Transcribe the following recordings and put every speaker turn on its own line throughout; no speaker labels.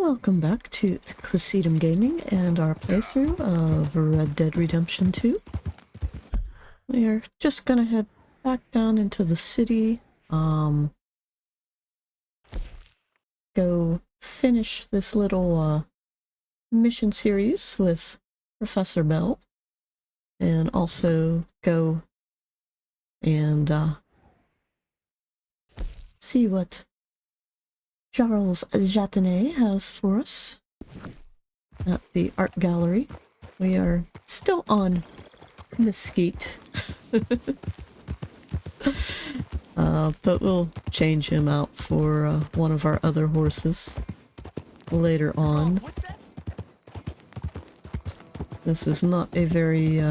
Welcome back to Equisetum Gaming and our playthrough of Red Dead Redemption 2. We are just gonna head back down into the city, go finish this little mission series with Professor Bell, and also go and see what Charles Chateney has for us at the art gallery. We are still on Mesquite, but we'll change him out for one of our other horses later on. This is not a very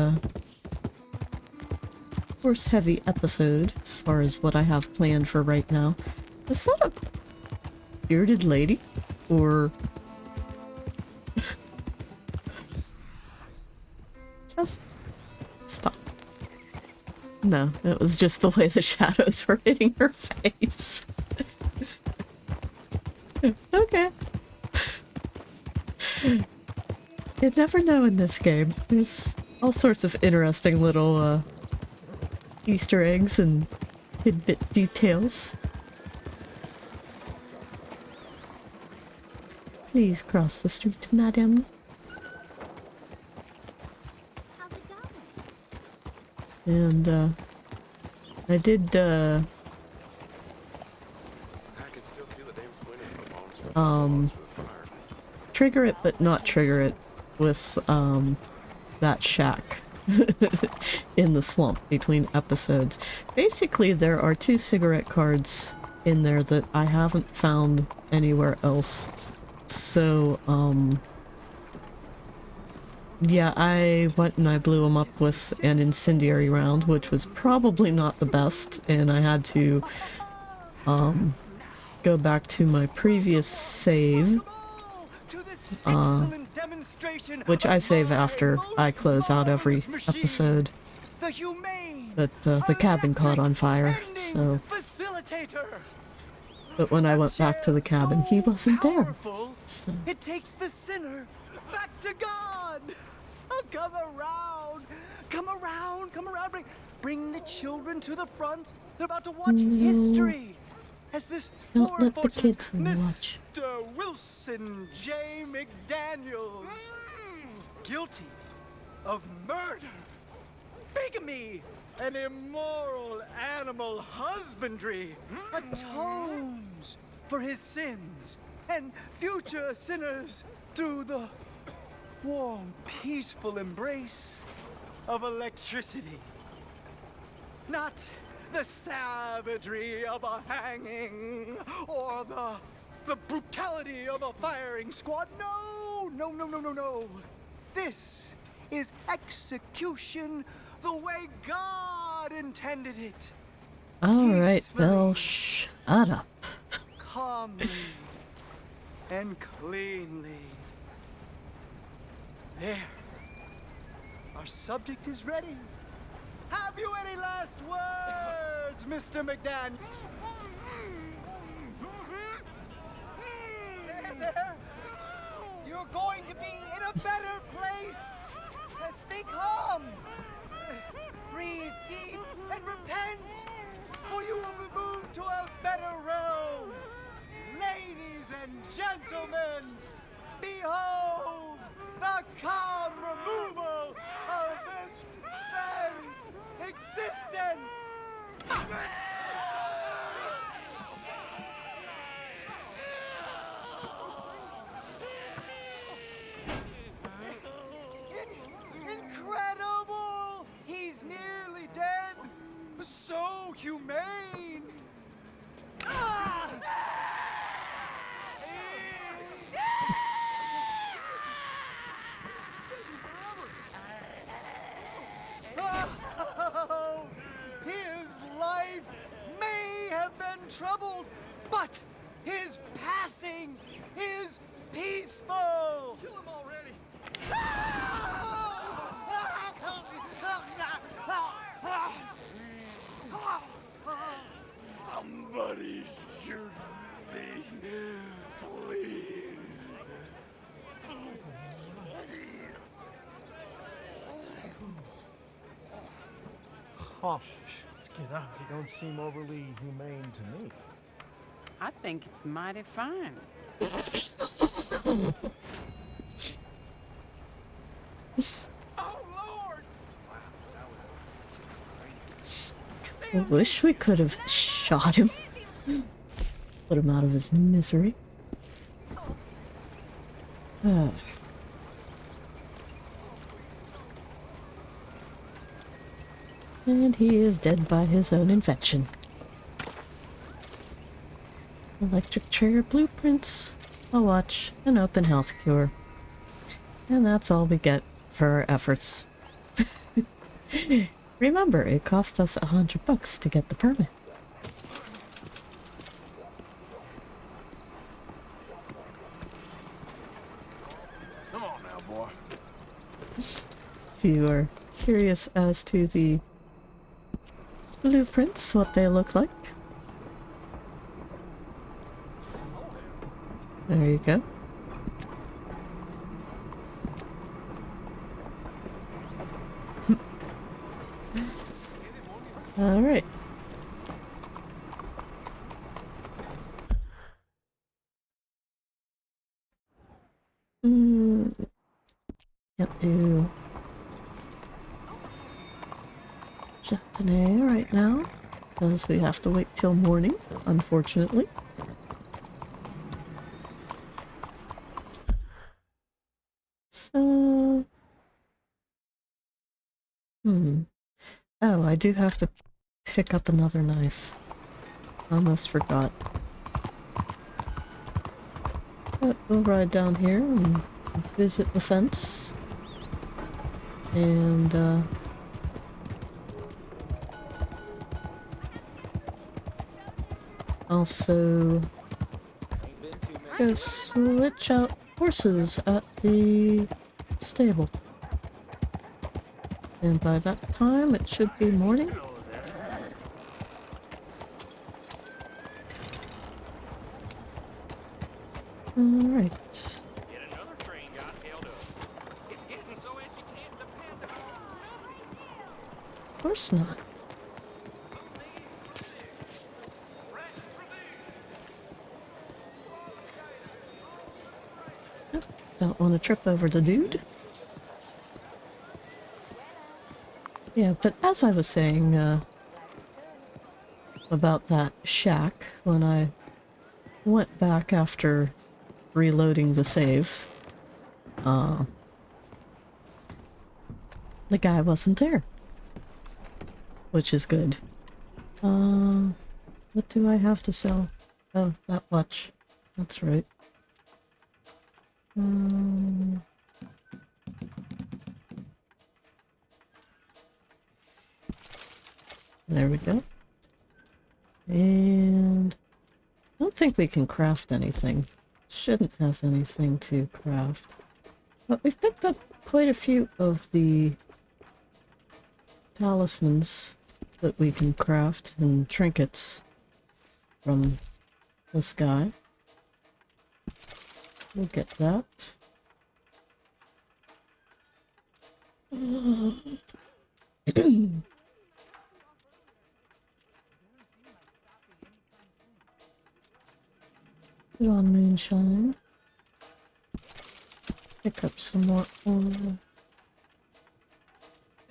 horse-heavy episode as far as what I have planned for right now. Is that a bearded lady? Or just stop. No, it was just the way the shadows were hitting her face. Okay. You'd never know in this game. There's all sorts of interesting little Easter eggs and tidbit details. Please cross the street, madam.
How's it going?
And, I did, trigger it, but not trigger it with, that shack in the swamp between episodes. Basically, there are 2 cigarette cards in there that I haven't found anywhere else. So, yeah, I went and I blew him up with an incendiary round, which was probably not the best, and I had to, go back to my previous save, which I save after I close out every episode. But, the cabin caught on fire, so... But when I went back to the cabin, he wasn't there. So.
It takes the sinner back to God. Oh, come around, come around, come around. Bring the children to the front. They're about to watch history. As this
Don't let the kids watch.
Mr. Wilson J. McDaniels, guilty of murder, bigamy, and immoral animal husbandry, atones for his sins and future sinners through the warm, peaceful embrace of electricity. Not the savagery of a hanging or the brutality of a firing squad. No, no, no, no, no, no. This is execution the way God intended it.
Alright, Belle, shut up.
Calmly and cleanly. There. Our subject is ready. Have you any last words, Mr. McDaniel? There. You're going to be in a better place. Stay calm. Breathe deep and repent, for you will be moved to a better realm. Ladies and gentlemen, behold the calm removal of this man's existence. Incredible! He's nearly dead. So humane. Ah! Oh, his life may have been troubled, but his passing is peaceful. Kill him already. Somebody shoot me, please. Huh. Let's get out. You don't seem overly humane to me.
I think it's mighty fine.
Oh, Lord!
I wish we could have shot him. Put him out of his misery. And he is dead by his own invention. Electric chair blueprints, a watch, an open health cure. And that's all we get for our efforts. Remember, it cost us $100 to get the permit.
Come on now, boy.
If you are curious as to the blueprints, what they look like. There you go. All right. Can't do Chateney right now because we have to wait till morning, unfortunately. So, oh, I do have to pick up another knife. Almost forgot. But we'll ride down here and visit the fence. And, also go switch out horses at the stable. And by that time, it should be morning. Alright. Of course not. Don't want to trip over the dude. Yeah, but as I was saying about that shack, when I went back after reloading the save, the guy wasn't there, which is good. What do I have to sell? Oh, that watch. That's right. There we go. And I don't think we can craft anything. Shouldn't have anything to craft. But we've picked up quite a few of the talismans that we can craft and trinkets from this guy. We'll get that. Put on moonshine. Pick up some more oil.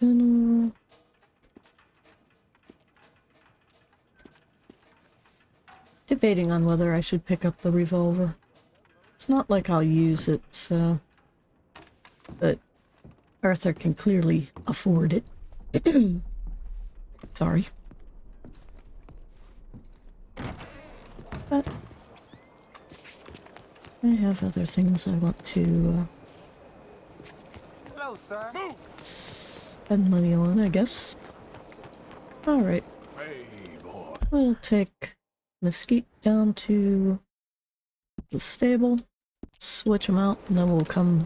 Gun oil. Debating on whether I should pick up the revolver. It's not like I'll use it, so... But Arthur can clearly afford it. Sorry. But I have other things I want to
Hello, sir. Move.
spend money on, I guess. Alright.
Hey, boy.
We'll take Mesquite down to the stable, switch them out, and then we'll come.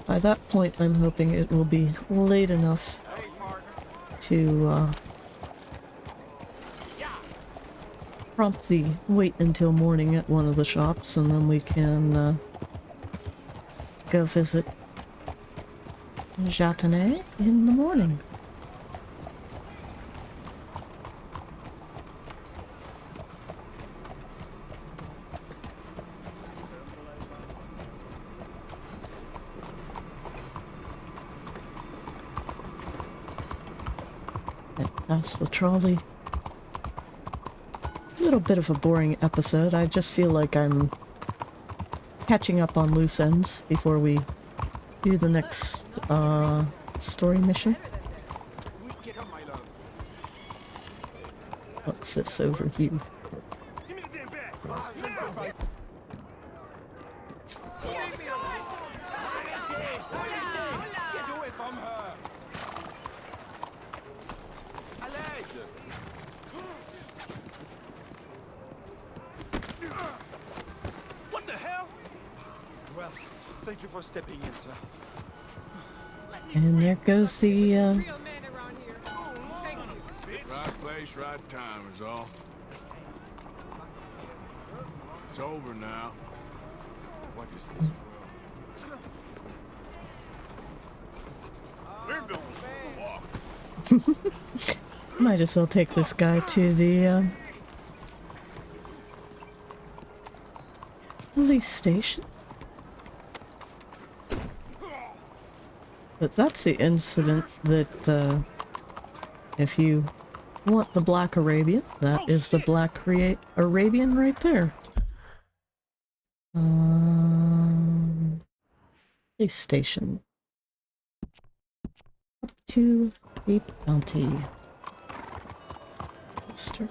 By that point, I'm hoping it will be late enough to prompt the wait until morning at one of the shops, and then we can go visit Chateney in the morning. Past the trolley. A little bit of a boring episode. I just feel like I'm catching up on loose ends before we do the next story mission. What's this over here?
What the hell? Well, thank you for stepping in, sir.
And there goes the
Right place, right time is all. It's over now.
What is this world?
We're going for a walk.
might as well take this guy to the police station. But that's the incident that if you want the Black Arabian, that is the Black Arabian right there. Police station. Up to the bounty. Poster.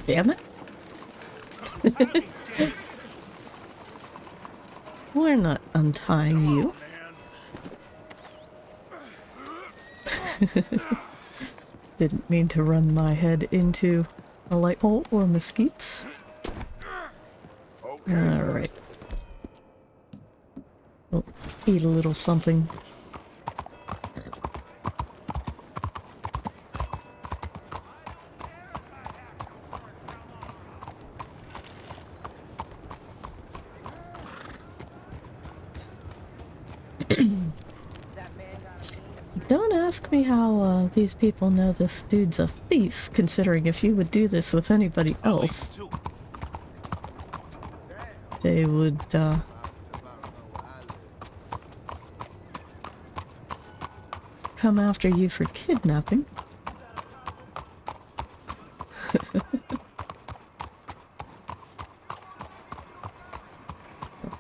Damn it. We're not untying you. Didn't mean to run my head into a light pole or mesquites. Alright. Oh, eat a little something. Don't ask me how these people know this dude's a thief, considering if you would do this with anybody else, they would, come after you for kidnapping.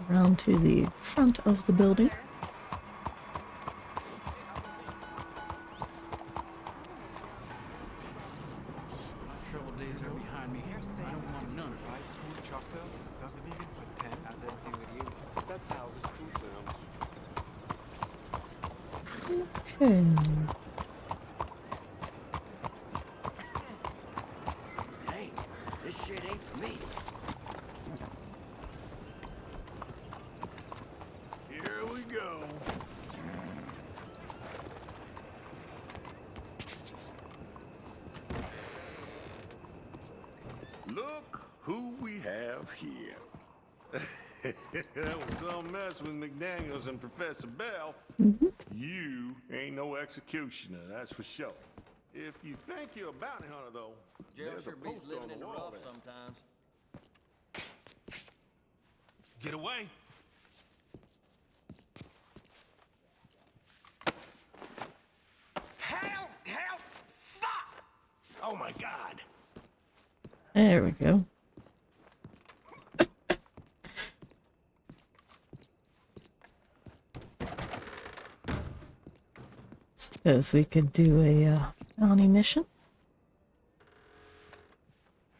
Around to the front of the building. Okay.
Hey, this shit ain't for me.
Here we go.
Look who we have here. That was some mess with McDaniels and Professor Bell. You ain't no executioner, that's for sure. If you think you're a bounty hunter, though, there's a poster on the wall there.
sometimes.
Get away.
Help! Fuck!
Oh my God.
There we go. Suppose we could do a bounty mission.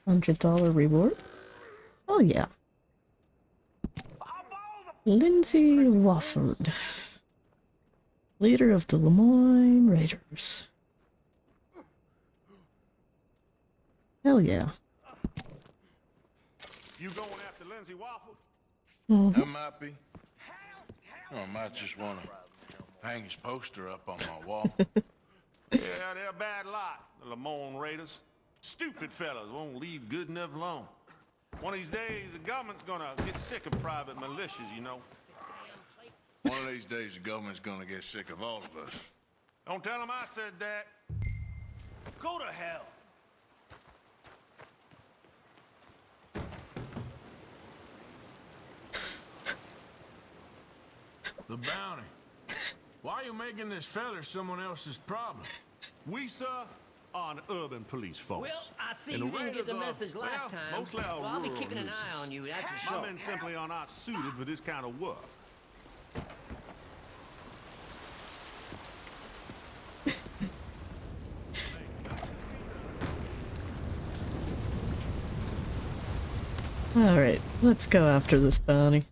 $100 reward. Oh yeah. Lindsay Wofford, leader of the Lemoyne Raiders. Hell yeah.
You going after Lindsay Waffle?
That might be. Or I might just want to hang his poster up on my wall.
Yeah, they're a bad lot, the Lemoyne Raiders. Stupid fellas won't leave good enough alone. One of these days, the government's gonna get sick of private militias, you know.
One of these days, the government's gonna get sick of all of us.
Don't tell them I said that.
Go to hell.
The bounty. Why are you making this feller someone else's problem?
We, sir, are an urban police force.
Well, I see
And
you
the
didn't get the
Raiders are,
message last
well,
time.
mostly our
Well, I'll be
rural
keeping an eye
nuisance.
on you, that's for
My
sure.
men simply are not suited for this kind of work.
Alright, let's go after this bounty.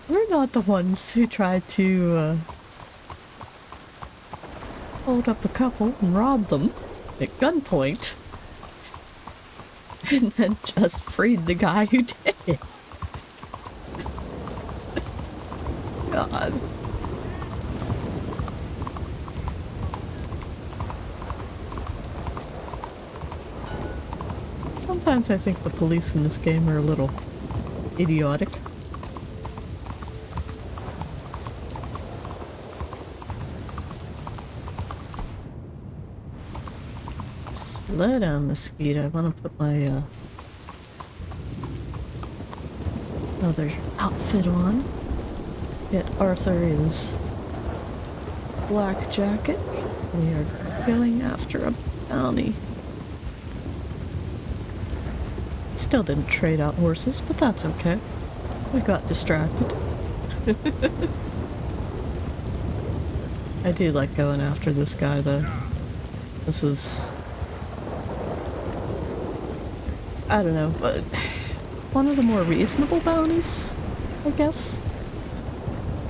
We're not the ones who tried to hold up a couple and rob them at gunpoint. And then just freed the guy who did it. God. Sometimes I think the police in this game are a little idiotic. Slow down, Mosquito. I want to put my other outfit on. Get Arthur his black jacket. We are going after a bounty. Still didn't trade out horses, but that's okay. We got distracted. I do like going after this guy, though. This is... I don't know, but one of the more reasonable bounties, I guess.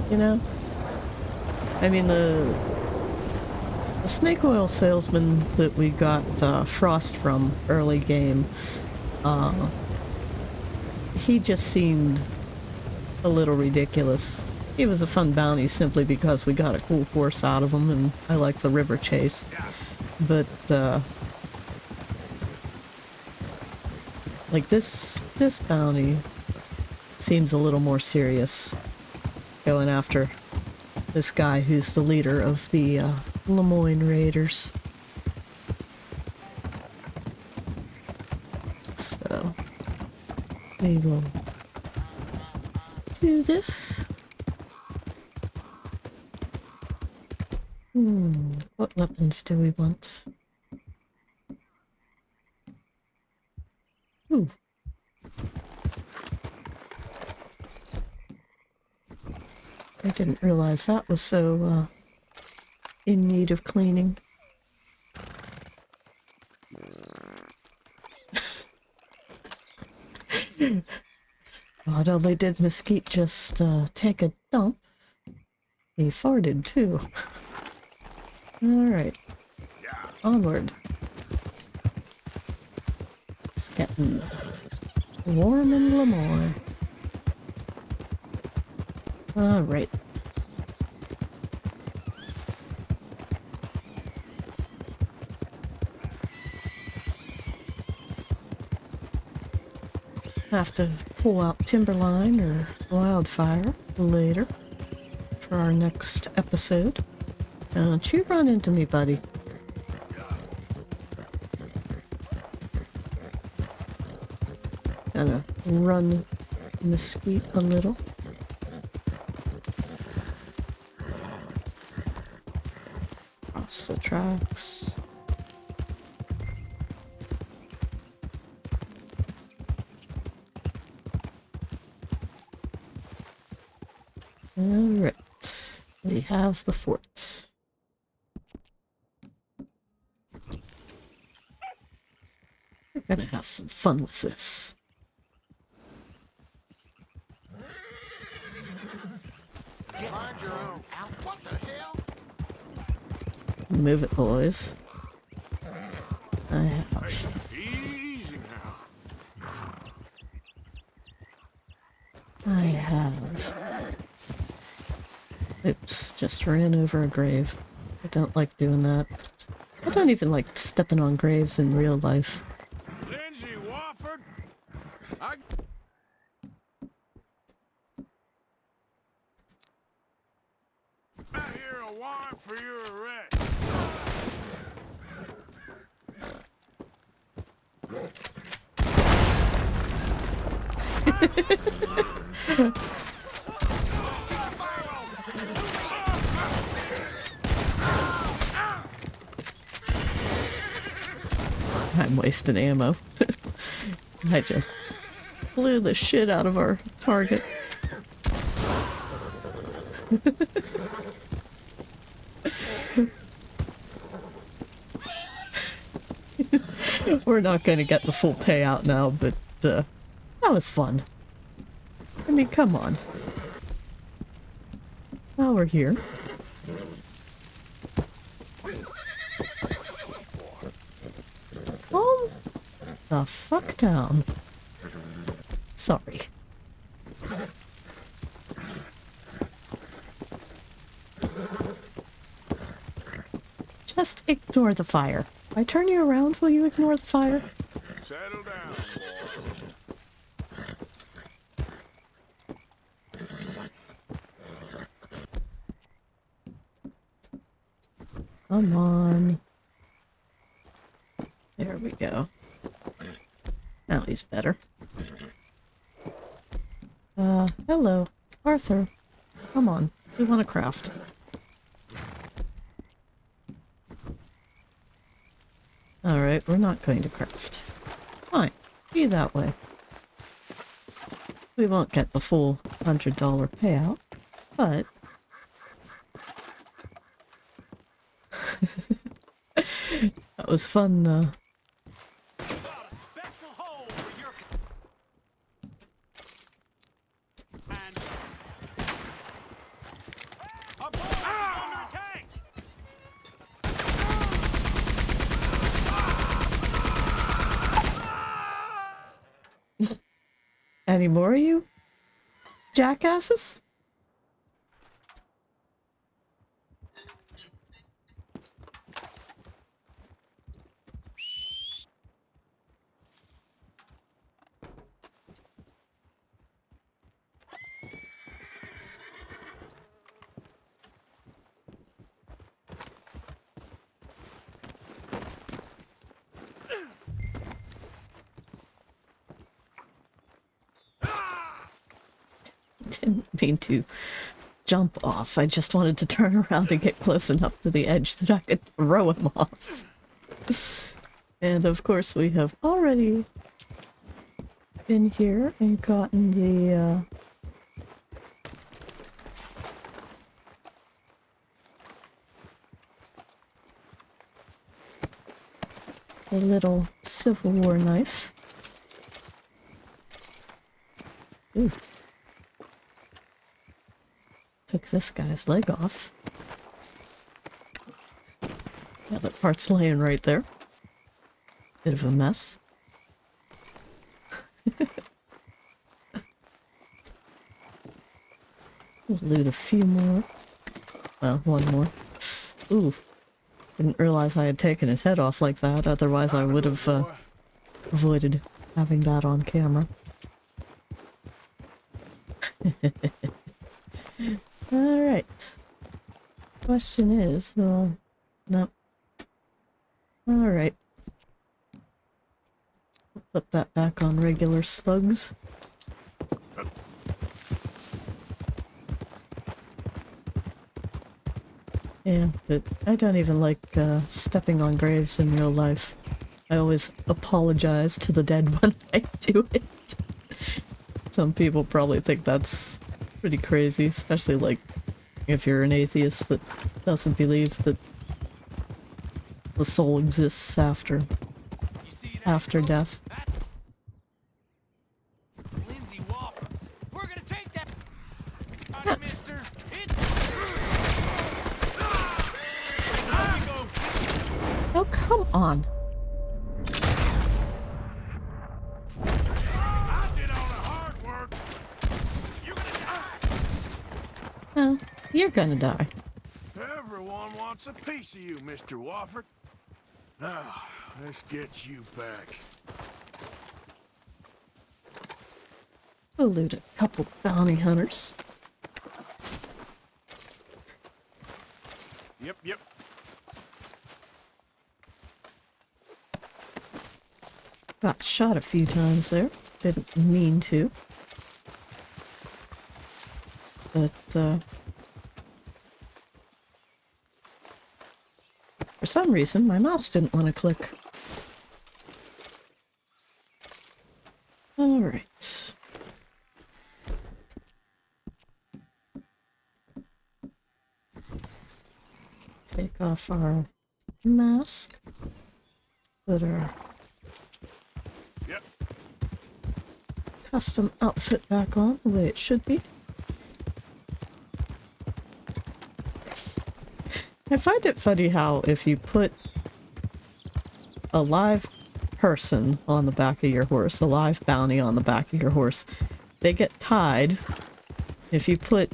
You know? I mean, the snake oil salesman that we got Frost from early game, he just seemed a little ridiculous. He was a fun bounty simply because we got a cool horse out of him, and I like the river chase. But, like this bounty seems a little more serious. Going after this guy who's the leader of the Lemoyne Raiders. So we will do this. What weapons do we want? Ooh. I didn't realize that was so in need of cleaning. Not only did Mesquite just take a dump, he farted too. Alright. Onward. It's getting warm in Lemoyne. Alright. Have to pull out Timberline or Wildfire later for our next episode. Don't you run into me, buddy. Gonna run Mesquite a little. Cross the tracks. Alright, we have the fort. We're gonna have some fun with this.
Mind your own. What the hell?
Move it, boys. I have.
Easy now.
I have. Oops, just ran over a grave. I don't like doing that. I don't even like stepping on graves in real life.
Lindsay Wofford. I hear a warrant for your arrest.
I'm wasting ammo. I just blew the shit out of our target. We're not going to get the full payout now, but that was fun. I mean, come on. Now we're here. Calm the fuck down. Sorry. Just ignore the fire. If I turn you around, will you ignore the fire?
Settle down,
Come on. There we go. Now he's better. Hello. Arthur. Come on. We want to craft. Alright, we're not going to craft. Fine. Be that way. We won't get the full $100 payout, but... that was fun, Any more of you jackasses? Didn't mean to jump off. I just wanted to turn around and get close enough to the edge that I could throw him off. And of course we have already been here and gotten the little Civil War knife. Ooh. Took this guy's leg off. Yeah, that part's laying right there. Bit of a mess. We'll loot a few more. Well, one more. Ooh. Didn't realize I had taken his head off like that, otherwise I would have avoided having that on camera. Alright. Question is, well, no. Alright. Put that back on regular slugs. Yeah, but I don't even like stepping on graves in real life. I always apologize to the dead when I do it. Some people probably think that's pretty crazy, especially like if you're an atheist that doesn't believe that the soul exists after death.
Lindsay Wofford. We're gonna take that, mister.
Oh, come on. You're gonna die.
Everyone wants a piece of you, Mr. Wofford. Now, let's get you back.
We'll loot a couple bounty hunters.
Yep.
Got shot a few times there. Didn't mean to. But, for some reason, my mouse didn't want to click. Alright. Take off our mask. Put our
Yep.
custom outfit back on the way it should be. I find it funny how if you put a live person on the back of your horse, a live bounty on the back of your horse, they get tied. If you put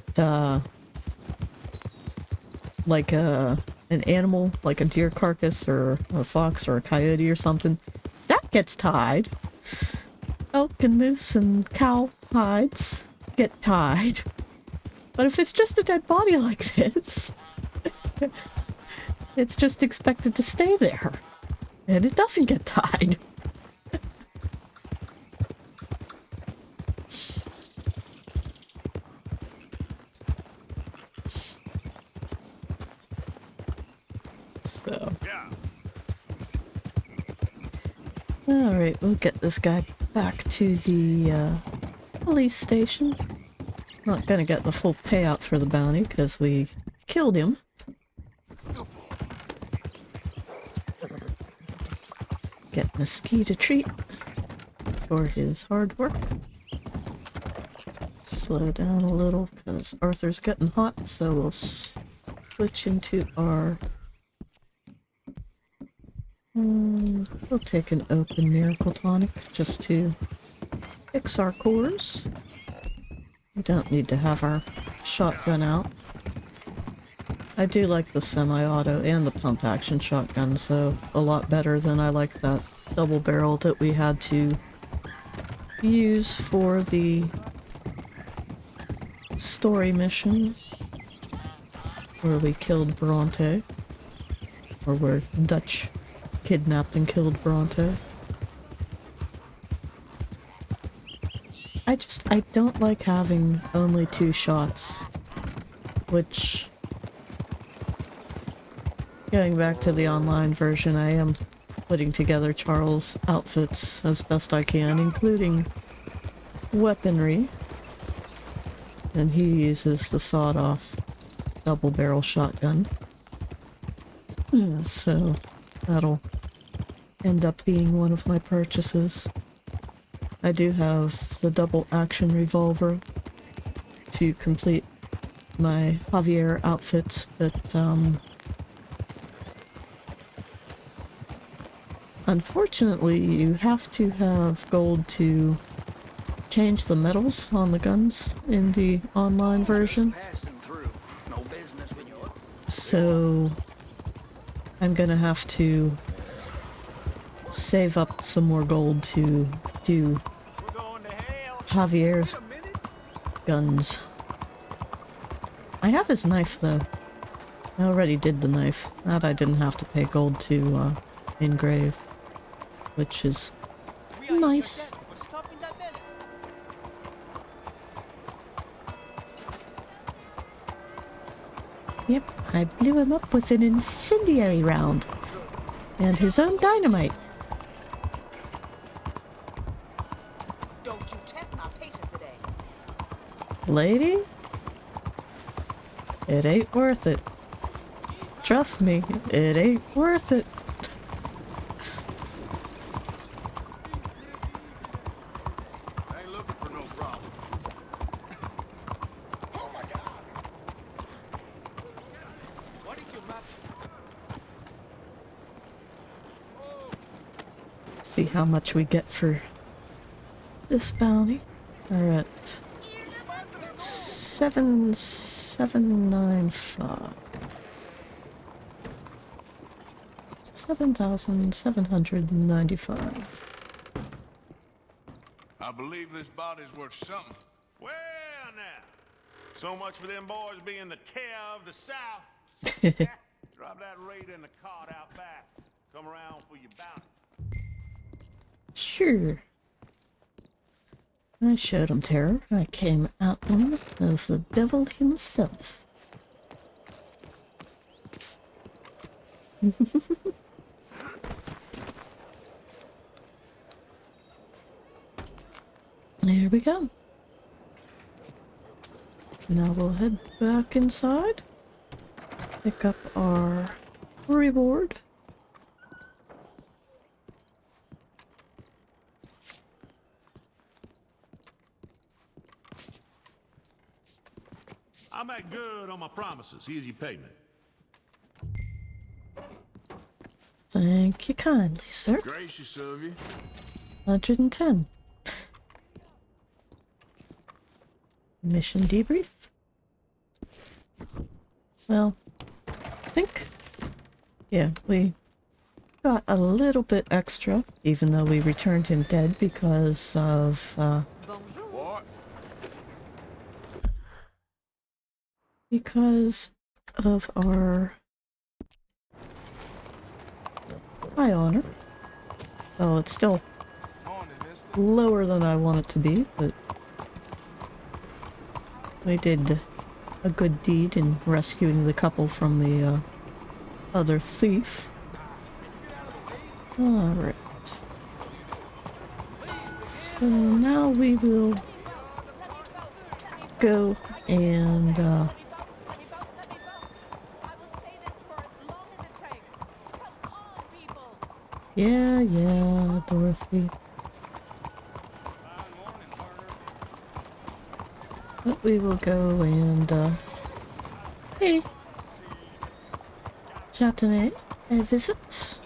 like an animal, like a deer carcass or a fox or a coyote or something, that gets tied. Elk and moose and cow hides get tied. But if it's just a dead body like this, it's just expected to stay there. And it doesn't get tied. So.
Yeah.
Alright, we'll get this guy back to the police station. Not gonna get the full payout for the bounty because we killed him. Get Mesquite a treat for his hard work. Slow down a little because Arthur's getting hot, so we'll switch into our... we'll take an open miracle tonic just to fix our cores. We don't need to have our shotgun out. I do like the semi-auto and the pump action shotgun, so a lot better than I like that double barrel that we had to use for the story mission where we killed Bronte, or where Dutch kidnapped and killed Bronte. I don't like having only 2 shots, which, going back to the online version, I am putting together Charles' outfits as best I can, including weaponry, and he uses the sawed-off double-barrel shotgun, so that'll end up being one of my purchases. I do have the double action revolver to complete my Javier outfits, but unfortunately you have to have gold to change the metals on the guns in the online version. So I'm gonna have to save up some more gold to do Javier's guns. I have his knife though. I already did the knife. That I didn't have to pay gold to engrave, which is nice. Yep, I blew him up with an incendiary round and his own dynamite.
Don't you test my patience today.
Lady, it ain't worth it. Trust me, it ain't worth it.
I ain't looking for no problem. Oh my God.
What did you match?
See how much we get for this bounty. We're at 7 795. 7,795.
I believe this body's worth something.
Well, now. So much for them boys being the terror of the South. Drop that raider in the cart out back. Come around for your bounty.
Sure. I showed him terror. I came at them as the devil himself. There we go. Now we'll head back inside. Pick up our reward.
I'll make good on my promises. Here's your payment.
Thank you kindly, sir.
Gracious of you.
110. Mission debrief. Well, I think, yeah, we got a little bit extra, even though we returned him dead because of,
What?
because of our high honor. So it's still lower than I want it to be, but we did a good deed in rescuing the couple from the other thief. Alright. So now we will go and yeah, Dorothy. But we will go and, hey, Chateney, a visit?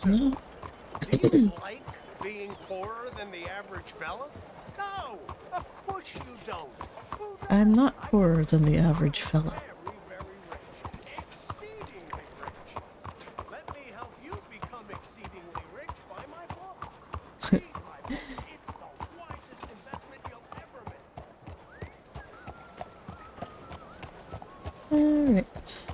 No.
Do you like being poorer than the average fella? No, of course you don't.
I'm not poorer than the average fella.
Very, very rich. Exceedingly rich. Let me help you become exceedingly rich by my book. Read my book. It's the wisest investment you'll ever make.
Alright.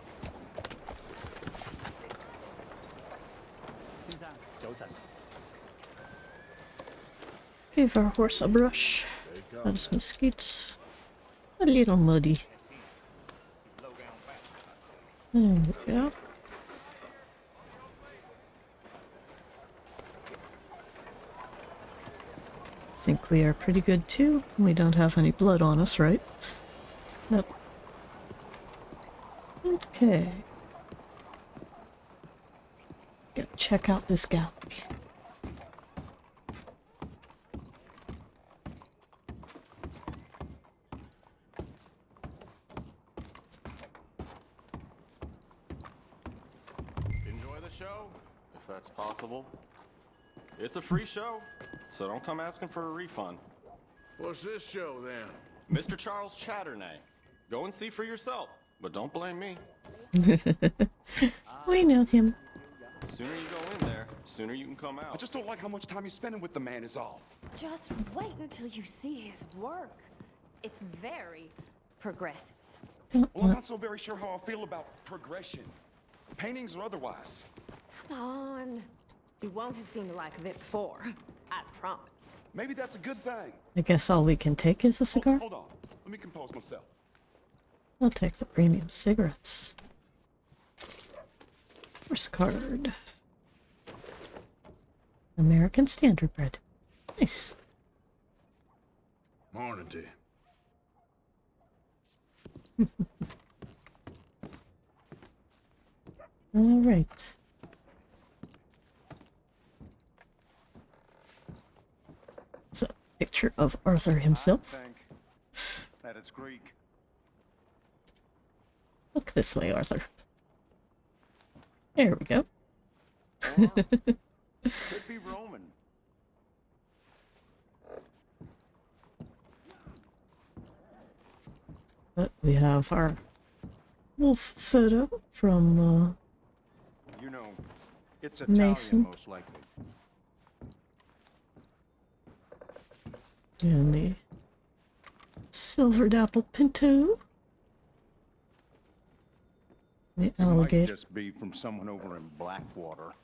Give our horse a brush. Those mosquitoes. A little muddy. There we go. Think we are pretty good too. We don't have any blood on us, right? Nope. Okay. Go check out this gallery.
Enjoy the show, if that's possible. It's a free show, so don't come asking for a refund.
What's this show then?
Mr. Charles Chateney. Go and see for yourself, but don't blame me.
We know him.
Sooner you go in there, sooner you can come out.
I just don't like how much time you're spending with the man is all.
Just wait until you see his work. It's very progressive.
Well, I'm not so very sure how I feel about progression. Paintings or otherwise.
Come on. You won't have seen the like of it before. I promise.
Maybe that's a good thing.
I guess all we can take is a cigar.
Hold on. Let me compose myself.
I'll take the premium cigarettes. Horse card. American Standard Bread. Nice.
Morning to you.
All right. It's a picture of Arthur himself.
I think that it's Greek.
Look this way, Arthur. There we go.
Or could be Roman.
But we have our wolf photo from
You know, it's
Mason.
Italian, most likely.
And the silvered apple pinto. The
It might
alligator.
just be from someone over in Blackwater.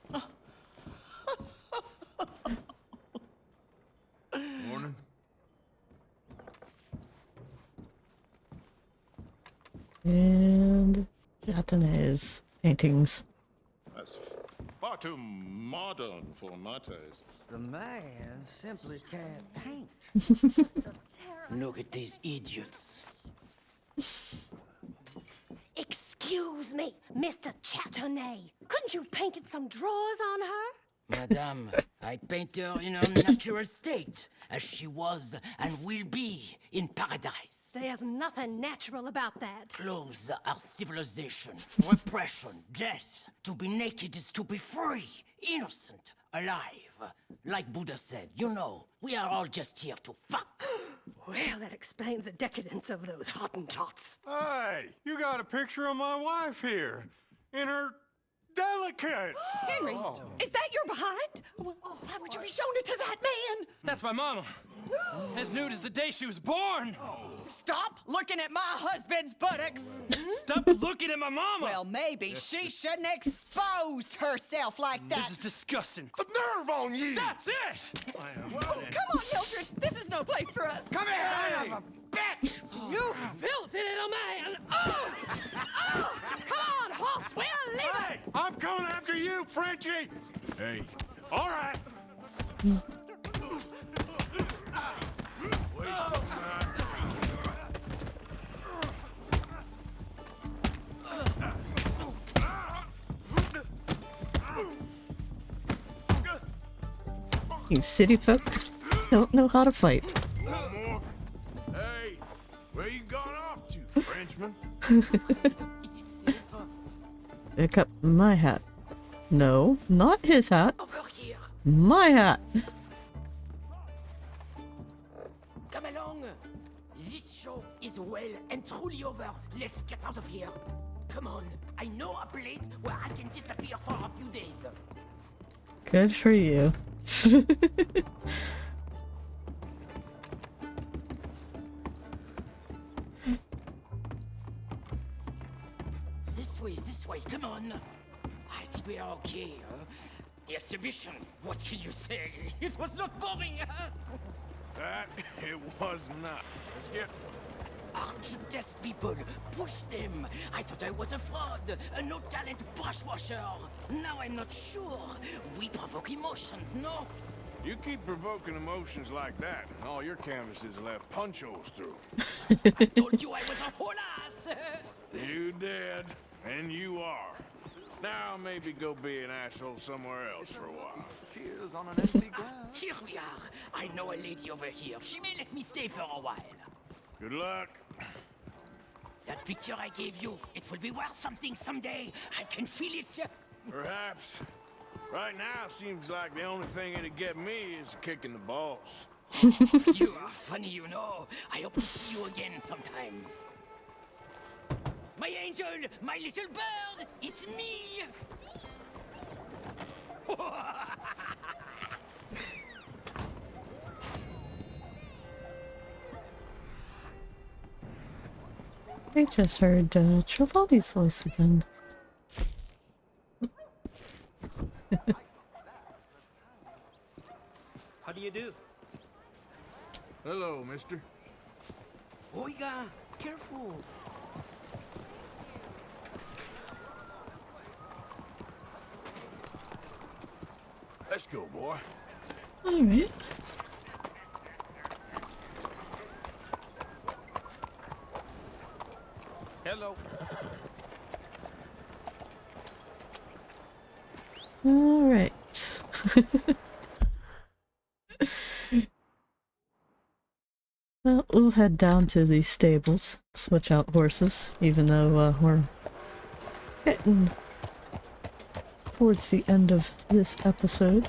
Morning.
And Chateney's paintings.
That's far too modern for my taste.
The man simply can't paint.
Look at these idiots.
Excuse me, Mr. Chateney. Couldn't you have painted some drawers on her?
Madame, I paint her in her natural state, as she was and will be in paradise.
There's nothing natural about that.
Clothes are civilization, repression, death. To be naked is to be free, innocent, alive. Like Buddha said, you know, we are all just here to fuck.
Well, that explains the decadence of those Hottentots.
Hey, you got a picture of my wife here in her delicates.
Henry, is that your behind? Why would you be showing it to that man?
That's my mama. As nude as the day she was born.
Stop looking at my husband's buttocks.
Stop looking at my mama.
Well, maybe she shouldn't have exposed herself like that.
This is disgusting.
The nerve on you!
That's it!
Come on, Mildred. This is no place for us.
Come here, son of a bitch! You filthy little man! Oh! Oh! Come on, horse, we'll leave it!
Hey, I'm coming after you, Frenchie!
Hey,
All right.
You city folks don't know how to fight.
one more. Hey, where you gone off to, Frenchman?
Pick up my hat. No, not his hat.
Over here.
My hat.
Come along. This show is well and truly over. Let's get out of here. Come on. I know a place where I can disappear for a few days.
Good for you.
This way, come on. I think we are okay, huh? The exhibition, what can you say? It was not boring, huh?
That it was not. Let's get.
Aren't you test people? Push them. I thought I was a fraud, a no-talent brushwasher. Now I'm not sure. We provoke emotions, no?
You keep provoking emotions like that, and all your canvases will have punch holes through.
I told you I was a whole ass.
You did, and you are. Now maybe go be an asshole somewhere else for a while.
Cheers on an empty glass.
Here we are. I know a lady over here. She may let me stay for a while.
Good luck.
That picture I gave you, it will be worth something someday. I can feel it.
Perhaps. Right now, seems like the only thing it'd get me is kicking the balls.
You are funny, you know. I hope to see you again sometime. My angel, my little bird, it's me!
I just heard Trelawney's voice again.
How do you do?
Hello, mister.
Oiga, careful.
Let's go, boy.
All right.
Hello.
All right. Well, we'll head down to the stables, switch out horses, even though we're getting towards the end of this episode.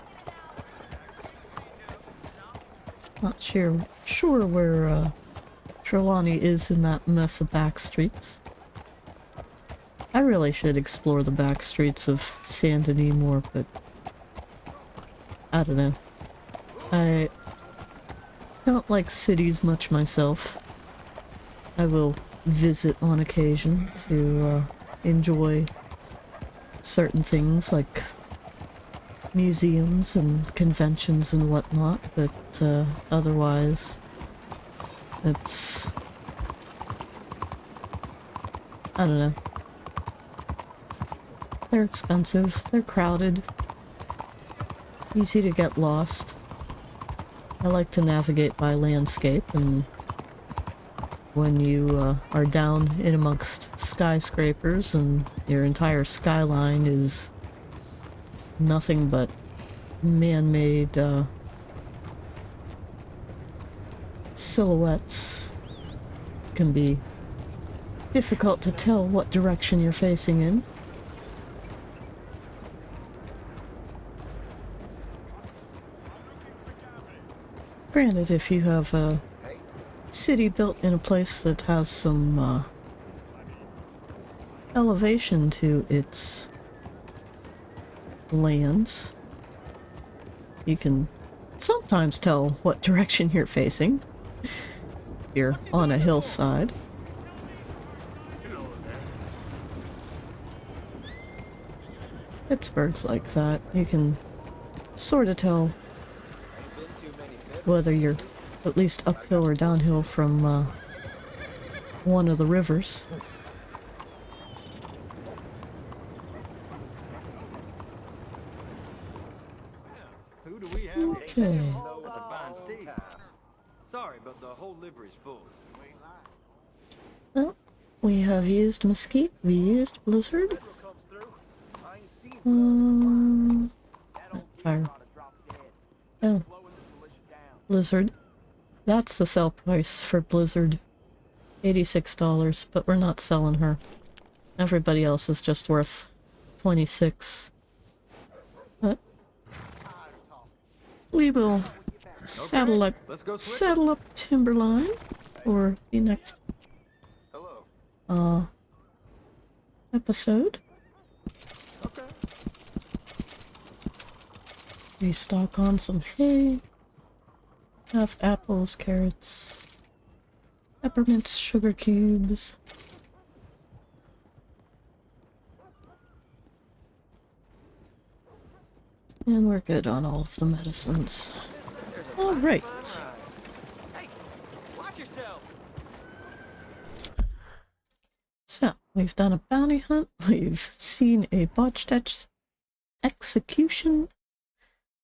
Not sure where Trelawney is in that mess of back streets. I really should explore the back streets of Saint Denis more, but I don't know. I don't like cities much myself. I will visit on occasion to enjoy certain things like museums and conventions and whatnot, but otherwise it's... I don't know. They're expensive, they're crowded, easy to get lost. I like to navigate by landscape, and when you are down in amongst skyscrapers and your entire skyline is nothing but man-made silhouettes, it can be difficult to tell what direction you're facing in. Granted, if you have a city built in a place that has some elevation to its lands, you can sometimes tell what direction you're facing. You're on a hillside. Pittsburgh's like that. You can sort of tell whether you're at least uphill or downhill from one of the rivers.
Who do we have?
Okay.
That's a fine steak. Sorry, but the whole livery's full.
Well, we have used Mesquite, we used Blizzard. Fire. Oh. Blizzard. That's the sell price for Blizzard. $86, but we're not selling her. Everybody else is just worth $26. But we will saddle up Timberline for the next episode. Restock on some hay. Have apples, carrots, peppermints, sugar cubes. And we're good on all of the medicines. Alright.
Hey, watch yourself.
So, we've done a bounty hunt, we've seen a botched execution,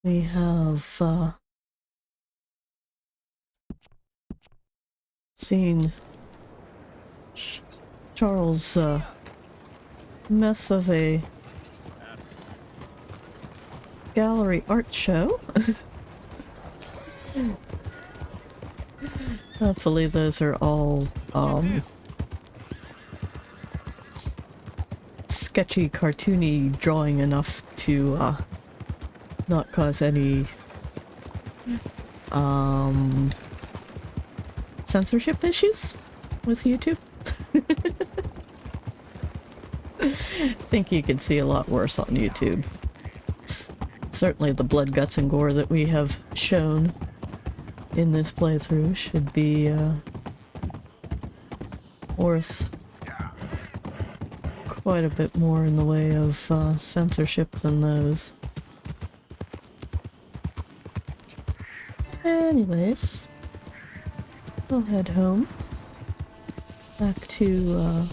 we have seen Charles mess of a gallery art show. Hopefully those are all sketchy, cartoony drawing enough to not cause any censorship issues with YouTube. I think you can see a lot worse on YouTube. Certainly the blood, guts, and gore that we have shown in this playthrough should be worth quite a bit more in the way of censorship than those. Anyways, we'll head home. Back to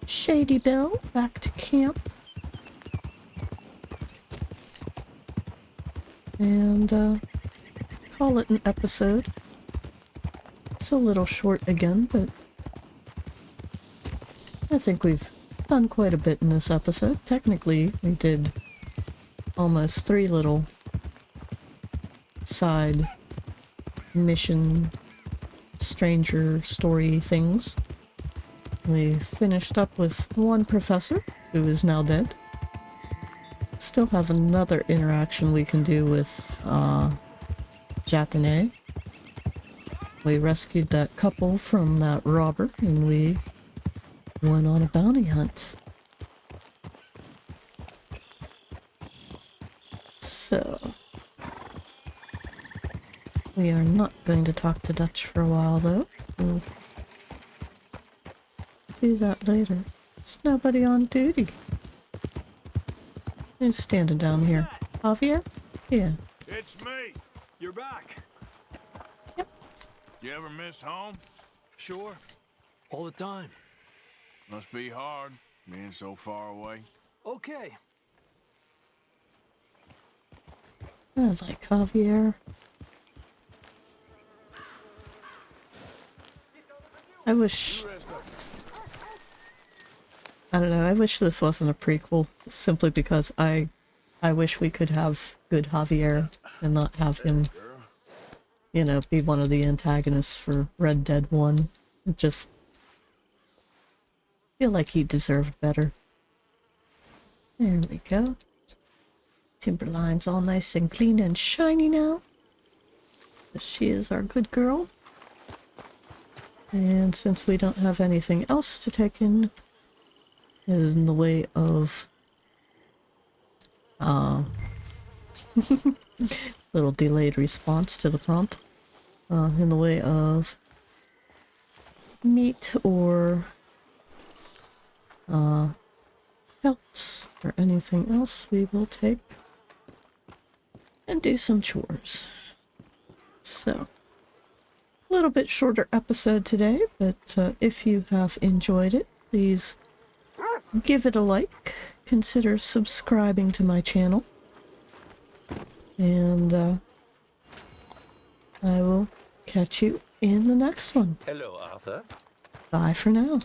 Shady Belle, back to camp. And call it an episode. It's a little short again, but I think we've done quite a bit in this episode. Technically, we did almost 3 little side mission stranger story things. We finished up with one professor who is now dead. Still have another interaction we can do with Chateney. We rescued that couple from that robber, and we went on a bounty hunt. So, we are not going to talk to Dutch for a while, though. We'll do that later. There's nobody on duty. Who's standing down here? Javier? Yeah.
It's me. You're back.
Yep.
You ever miss home?
Sure. All the time.
Must be hard, being so far away.
Okay.
I like Javier. I wish... I don't know, I wish this wasn't a prequel, simply because I wish we could have good Javier and not have him, you know, be one of the antagonists for Red Dead 1. It just feel like he deserved better. There we go. Timberline's all nice and clean and shiny now. She is our good girl. And since we don't have anything else to take in the way of little delayed response to the prompt, in the way of meat or pelts or anything else, we will take and do some chores. So, a little bit shorter episode today, but if you have enjoyed it, please give it a like, consider subscribing to my channel, and I will catch you in the next one.
Hello, Arthur.
Bye for now.